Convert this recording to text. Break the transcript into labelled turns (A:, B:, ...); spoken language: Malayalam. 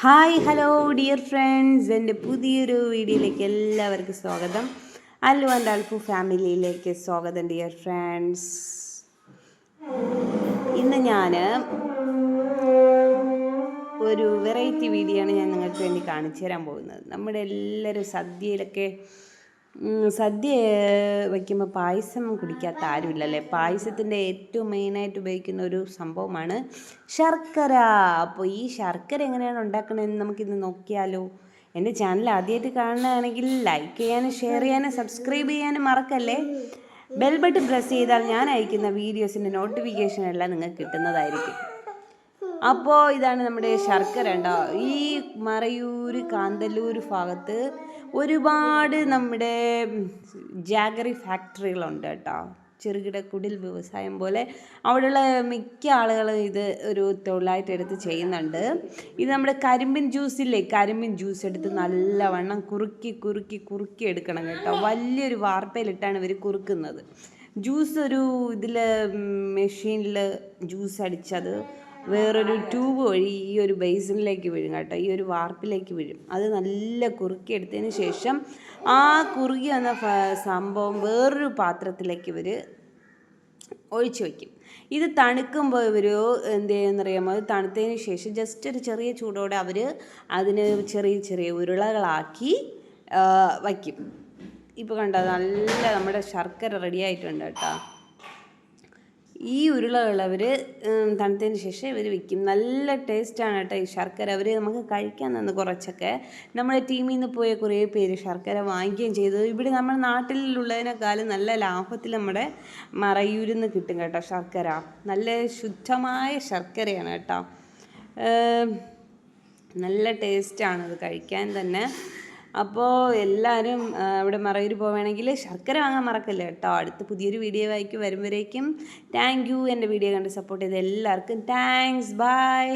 A: ഹായ് ഹലോ ഡിയർ ഫ്രണ്ട്സ്, എൻ്റെ പുതിയൊരു വീഡിയോയിലേക്ക് എല്ലാവർക്കും സ്വാഗതം. അല്ലു ആൻഡ് അൽഫു ഫാമിലിയിലേക്ക് സ്വാഗതം ഡിയർ ഫ്രണ്ട്സ്. ഇന്ന് ഞാൻ ഒരു വെറൈറ്റി വീഡിയോ ആണ് നിങ്ങൾക്ക് വേണ്ടി കാണിച്ചു തരാൻ പോകുന്നത്. നമ്മുടെ എല്ലാവരും സദ്യ വയ്ക്കുമ്പോൾ പായസം കുടിക്കാത്ത ആരുമില്ലല്ലേ. പായസത്തിൻ്റെ ഏറ്റവും മെയിനായിട്ട് ഉപയോഗിക്കുന്ന ഒരു സംഭവമാണ് ശർക്കര. അപ്പോൾ ഈ ശർക്കര എങ്ങനെയാണ് ഉണ്ടാക്കണമെന്ന് നമുക്കിന്ന് നോക്കിയാലോ. എൻ്റെ ചാനൽ ആദ്യമായിട്ട് കാണുകയാണെങ്കിൽ ലൈക്ക് ചെയ്യാനും ഷെയർ ചെയ്യാനും സബ്സ്ക്രൈബ് ചെയ്യാനും മറക്കല്ലേ. ബെൽ ബട്ടൺ പ്രസ് ചെയ്താൽ ഞാൻ അയക്കുന്ന വീഡിയോസിൻ്റെ നോട്ടിഫിക്കേഷൻ എല്ലാം നിങ്ങൾക്ക് കിട്ടുന്നതായിരിക്കും. അപ്പോൾ ഇതാണ് നമ്മുടെ ശർക്കര ഉണ്ടോ. ഈ മറയൂർ കാന്തല്ലൂർ ഭാഗത്ത് ഒരുപാട് നമ്മുടെ ജാഗറി ഫാക്ടറികളുണ്ട് കേട്ടോ. ചെറുകിട കുടിൽ വ്യവസായം പോലെ അവിടെയുള്ള മിക്ക ആളുകളും ഇത് ഒരു തൊഴിലായിട്ട് എടുത്ത് ചെയ്യുന്നുണ്ട്. ഇത് നമ്മുടെ കരിമ്പിൻ ജ്യൂസ് എടുത്ത് നല്ലവണ്ണം കുറുക്കി എടുക്കണം കേട്ടോ. വലിയൊരു വാർപ്പയിലിട്ടാണ് ഇവർ കുറുക്കുന്നത്. ജ്യൂസ് ഒരു ഇതിൽ മെഷീനിൽ ജ്യൂസ് അടിച്ചത് വേറൊരു ട്യൂബ് വഴി ഈ ഒരു ബേസിനിലേക്ക് വീഴും കേട്ടോ. ഈ ഒരു വാർപ്പിലേക്ക് വീഴും. അത് നല്ല കുറുക്കിയെടുത്തതിന് ശേഷം ആ കുറുകി വന്ന സംഭവം വേറൊരു പാത്രത്തിലേക്ക് ഇവർ ഒഴിച്ചു വയ്ക്കും. ഇത് തണുക്കുമ്പോൾ ഇവർ എന്ത് ചെയ്യുമെന്നറിയാമോ, അത് തണുത്തതിന് ശേഷം ജസ്റ്റ് ഒരു ചെറിയ ചൂടോടെ അവർ അതിന് ചെറിയ ഉരുളകളാക്കി വയ്ക്കും. ഇപ്പോൾ കണ്ടോ, നല്ല നമ്മുടെ ശർക്കര റെഡി ആയിട്ടുണ്ട് കേട്ടോ. ഈ ഉരുളകൾ അവർ തണുത്തതിന് ശേഷം ഇവർ വയ്ക്കും. നല്ല ടേസ്റ്റാണ് കേട്ടോ ഈ ശർക്കര. നമുക്ക് കഴിക്കാൻ തന്നു കുറച്ചൊക്കെ. നമ്മുടെ ടീമിൽ നിന്ന് പോയ കുറേ പേര് ശർക്കര വാങ്ങിക്കുകയും ചെയ്തു. ഇവിടെ നമ്മുടെ നാട്ടിലുള്ളതിനേക്കാളും നല്ല ലാഭത്തിൽ നമ്മുടെ മറയൂരിൽ നിന്ന് കിട്ടും കേട്ടോ ശർക്കര. നല്ല ശുദ്ധമായ ശർക്കരയാണ് കേട്ടോ. നല്ല ടേസ്റ്റാണ് ഇത് കഴിക്കാൻ തന്നെ. അപ്പോൾ എല്ലാവരും ഇവിടെ മറയൂർ പോവുകയാണെങ്കിൽ ശർക്കര വാങ്ങാൻ മറക്കല്ലേ കേട്ടോ. അടുത്ത് പുതിയൊരു വീഡിയോ വരുമ്പോഴേക്കും താങ്ക് യു. എൻ്റെ വീഡിയോ കണ്ട് സപ്പോർട്ട് ചെയ്ത എല്ലാവർക്കും താങ്ക്സ്. ബൈ.